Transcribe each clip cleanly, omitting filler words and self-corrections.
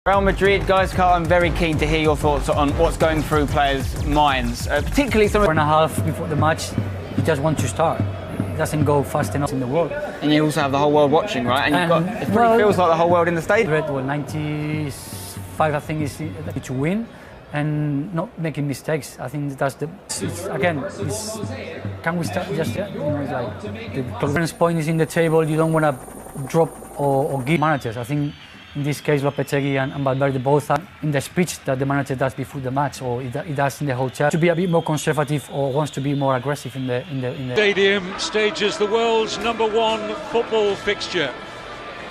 Real Madrid, guys, Carl, I'm very keen to hear your thoughts on what's going through players' minds, particularly some. 1.5 before the match, he just wants to start. It doesn't go fast enough in the world. And you also have the whole world watching, right? And it pretty feels like the whole world in the stadium. Well, 95, I think, is to win and not making mistakes. I think that's the. Can we start just yet? You know, it's like the reference point is in the table. You don't want to drop or give managers. I think. In this case, Lopetegui and Valverde both are in the speech that the manager does before the match, or he does in the whole chat, to be a bit more conservative or wants to be more aggressive in the Stadium stages the world's #1 football fixture.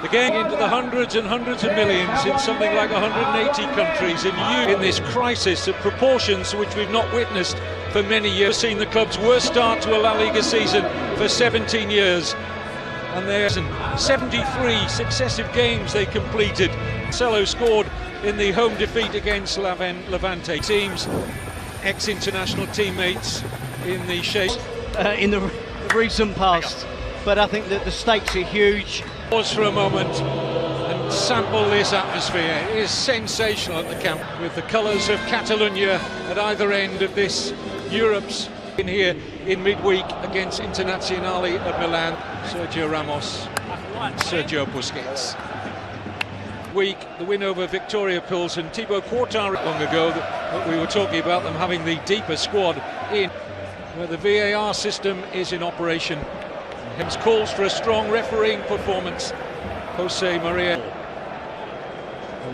The game into the hundreds and hundreds of millions in something like 180 countries in this crisis of proportions which we've not witnessed for many years. Seen the club's worst start to a La Liga season for 17 years. And there's 73 successive games they completed. Marcelo scored in the home defeat against Levante. Teams, ex-international teammates in the shape. In the recent past, but I think that the stakes are huge. Pause for a moment and sample this atmosphere. It is sensational at the camp, with the colours of Catalonia at either end of this Europe's in here in midweek against Internazionale of Milan. Sergio Ramos and Sergio Busquets. Week, the win over Victoria Pilsen. Thibaut Courtois long ago that we were talking about them having the deeper squad in, where the VAR system is in operation. Hence calls for a strong refereeing performance. Jose Maria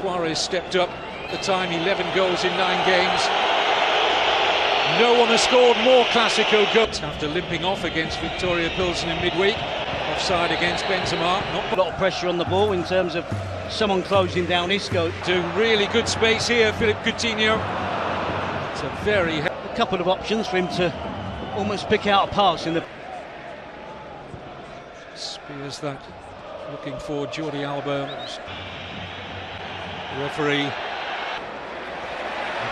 Suarez stepped up at the time, 11 goals in 9 games. No one has scored more Classico goals. After limping off against Victoria Pilsen in midweek, offside against Benzema. Not a lot of pressure on the ball in terms of someone closing down Isco. To really good space here, Philippe Coutinho. It's a very... A couple of options for him to almost pick out a pass in the... Spears that, looking for Jordi Alba. The referee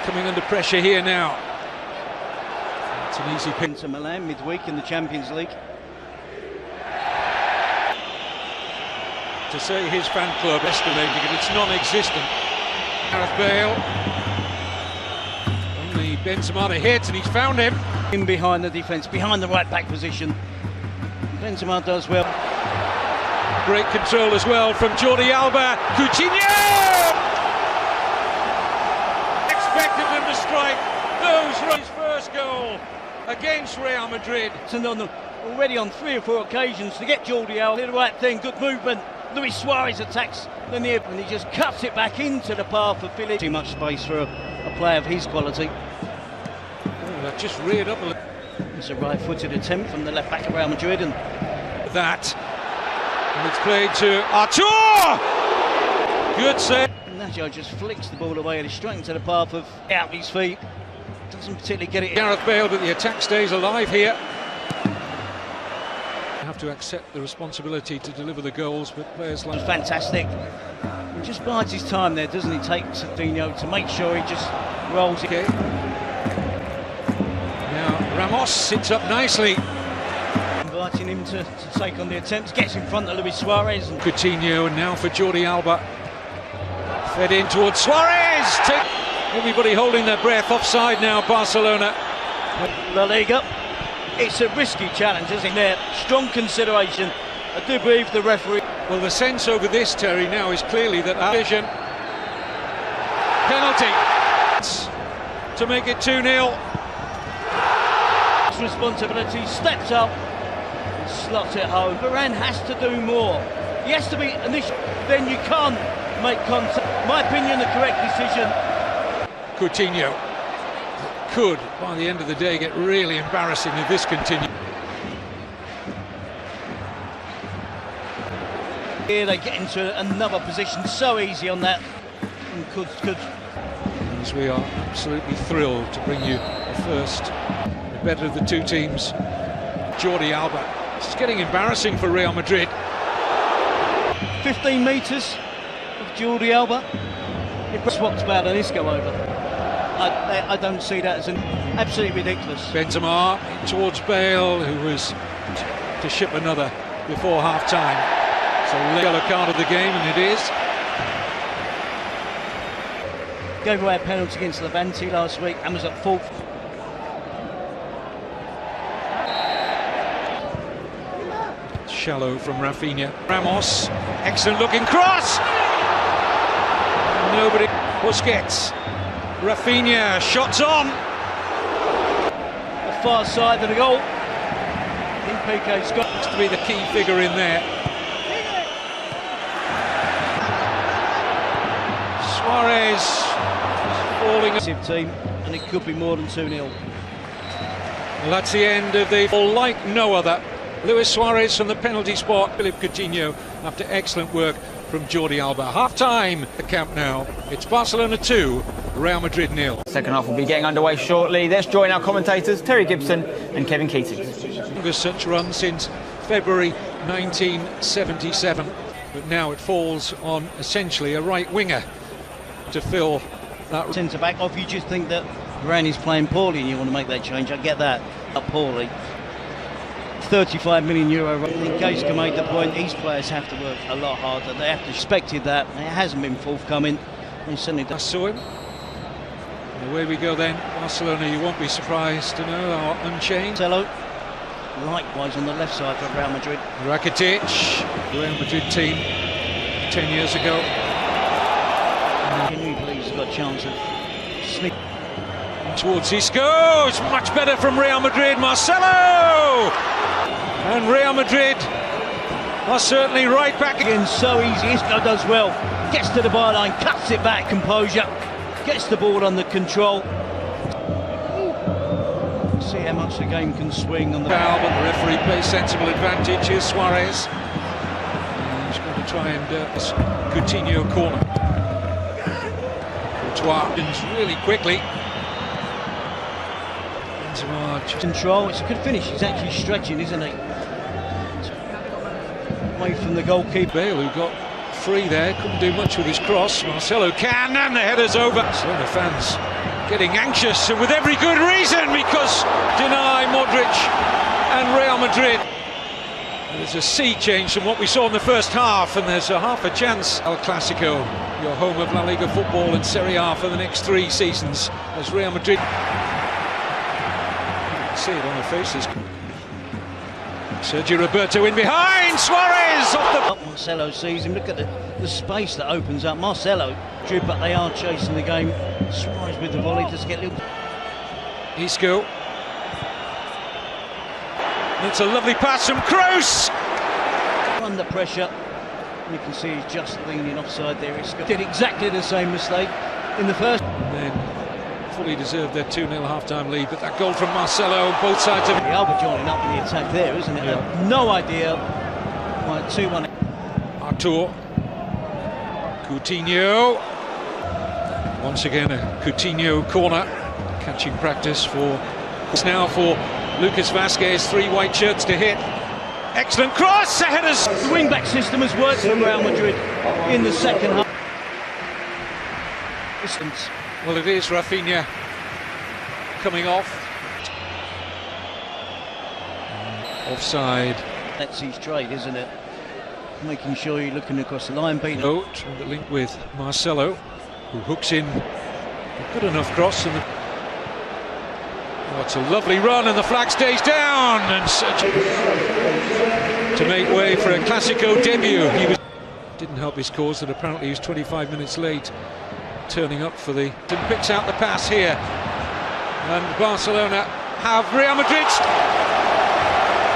coming under pressure here now. It's an easy pick. To Milan midweek in the Champions League. To say his fan club estimating it, it's non-existent. Gareth Bale. Only Benzema to hit, and he's found him. In behind the defence, behind the right back position. Benzema does well. Great control as well from Jordi Alba. Coutinho! Expected him to strike those his first goal against Real Madrid. And already on 3 or 4 occasions to get Jordi Alba, did the right thing, good movement. Luis Suarez attacks the near, and he just cuts it back into the path of Philip. Too much space for a player of his quality. Oh, that just reared up a little. It's a right-footed attempt from the left back of Real Madrid, and that. And it's played to Artur! Good save. Nacho just flicks the ball away and he's straight into the path of out his feet. Doesn't particularly get it. Gareth Bale, but the attack stays alive here. Have to accept the responsibility to deliver the goals, but players like... Fantastic. He just bides his time there, doesn't he? Takes Coutinho to make sure he just rolls it. Okay. Now Ramos sits up nicely. Inviting him to take on the attempt, gets in front of Luis Suarez. And Coutinho, and now for Jordi Alba. Fed in towards Suarez! Everybody holding their breath, offside now, Barcelona. La Liga. It's a risky challenge, isn't it? Strong consideration. I do believe the referee... Well, the sense over this, Terry, now is clearly that our vision... Penalty! To make it 2-0. Responsibility, steps up, and slots it home. Varane has to do more. He has to be initial. Then you can't make contact. My opinion, the correct decision. Coutinho could, by the end of the day, get really embarrassing if this continues. Here they get into another position so easy on that. And could. As we are absolutely thrilled to bring you the first, the better of the two teams. Jordi Alba. It's getting embarrassing for Real Madrid. 15 metres of Jordi Alba. He swapped about and Isco over. I don't see that as an absolutely ridiculous. Benzema towards Bale, who was to ship another before half-time. So yellow card of the game, and it is. gave away a penalty against Levante last week and was at fault. Shallow from Rafinha. Ramos, excellent looking cross! Nobody. Busquets. Rafinha, shots on! The far side of the goal. I think Piqué's got To be the key figure in there. Suarez falling. team, and it could be more than 2-0. Well, that's the end of the like no other. Luis Suarez from the penalty spot. Philippe Coutinho after excellent work from Jordi Alba. Half-time at the Camp Nou. It's Barcelona 2, Real Madrid 0. Second half will be getting underway shortly. Let's join our commentators, Terry Gibson and Kevin Keating. Longest such run since February 1977. But now it falls on essentially a right winger to fill that Centre back off, you just think that Varane is playing poorly and you want to make that change. I get that. Not poorly. 35 million euro. I think Gaiska made the point, these players have to work a lot harder. They have to expected that, and it hasn't been forthcoming. They certainly I saw him. And away we go then. Barcelona, you won't be surprised to know, are unchanged. Marcelo, likewise on the left side for Real Madrid. Rakitic, Real Madrid team 10 years ago. Henry believes he's got a chance of sneaking Towards Isco, it's much better from Real Madrid. Marcelo! And Real Madrid are certainly right back again. So easy. Isco does well. Gets to the byline, cuts it back, composure. Gets the ball under control. See how much the game can swing on the foul, but the referee plays sensible advantage. Here's Suarez. He's going to try and Coutinho corner. Courtois really quickly. Control, it's a good finish. He's actually stretching, isn't he? Away from the goalkeeper. Bale, who got free there, couldn't do much with his cross. Marcelo can, and the header's over. Barcelona fans getting anxious, and with every good reason, because deny Modric and Real Madrid. There's a sea change from what we saw in the first half, and there's a half a chance. El Clasico, your home of La Liga football and Serie A for the next 3 seasons, as Real Madrid. See it on their faces. Sergio Roberto in behind, Suarez off the... Marcelo sees him, look at the space that opens up. Marcelo, but they are chasing the game. Suarez with the volley, just get a little... Isco. It's a lovely pass from Kroos. Under pressure, you can see he's just leaning offside there. Isco did exactly the same mistake in the first. And then fully deserved their 2-0 half-time lead, but that goal from Marcelo on both sides of it. Alba joining up in the attack there, isn't it? Yeah. No idea why 2-1. Artur. Coutinho. Once again a Coutinho corner. Catching practice for... It's now for Lucas Vazquez, 3 white shirts to hit. Excellent cross, headers. The wing-back system has worked for Real Madrid in the second half. Distance. Well, it is Rafinha coming off. Offside. That's his trade, isn't it? Making sure you're looking across the line, beating. Trying to link with Marcelo, who hooks in a good enough cross. And it's a lovely run, and the flag stays down. And to make way for a Clasico debut. He didn't help his cause that apparently he was 25 minutes late turning up for the... And picks out the pass here, and Barcelona have Real Madrid.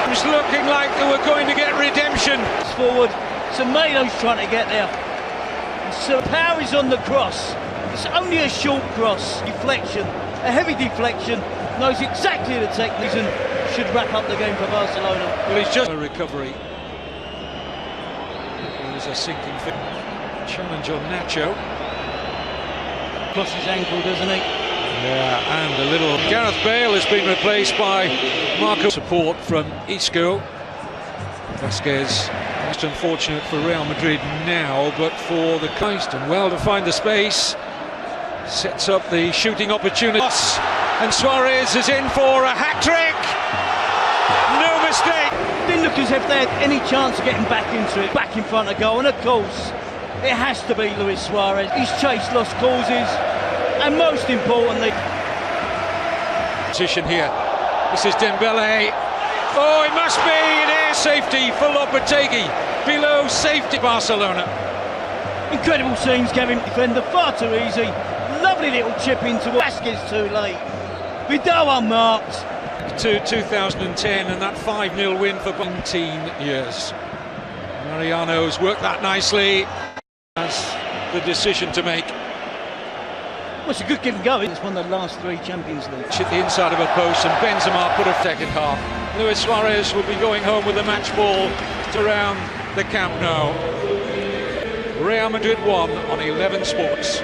It's looking like they were going to get redemption. It's forward, Semedo's trying to get there. So power is on the cross. It's only a short cross. Deflection, a heavy deflection. Knows exactly the technique and should wrap up the game for Barcelona. Well, he's just a recovery. There's a sinking fit. Challenge on Nacho. Across his ankle, doesn't he? Yeah, and a little... Gareth Bale has been replaced by Marco. Support from Isco. Vazquez, most unfortunate for Real Madrid now, but for the Christ, and well to find the space. Sets up the shooting opportunity. And Suarez is in for a hat-trick. No mistake. Didn't look as if they had any chance of getting back into it, back in front of goal, and of course it has to be Luis Suarez. He's chased lost causes, and most importantly, position here. This is Dembele. Oh, it must be an air safety for Lopetegui. Below safety, Barcelona. incredible scenes, Kevin. Defender far too easy. Lovely little chip into Vasquez too late. Vidal unmarked. To 2010 and that 5-0 win for 19 years. Mariano's worked that nicely. Has the decision to make. Well, it's a good give and go. It's one of the last 3 Champions League. Hit the inside of a post and Benzema put a second half. Luis Suarez will be going home with a match ball around the Camp Nou. Real Madrid won on 11 Sports.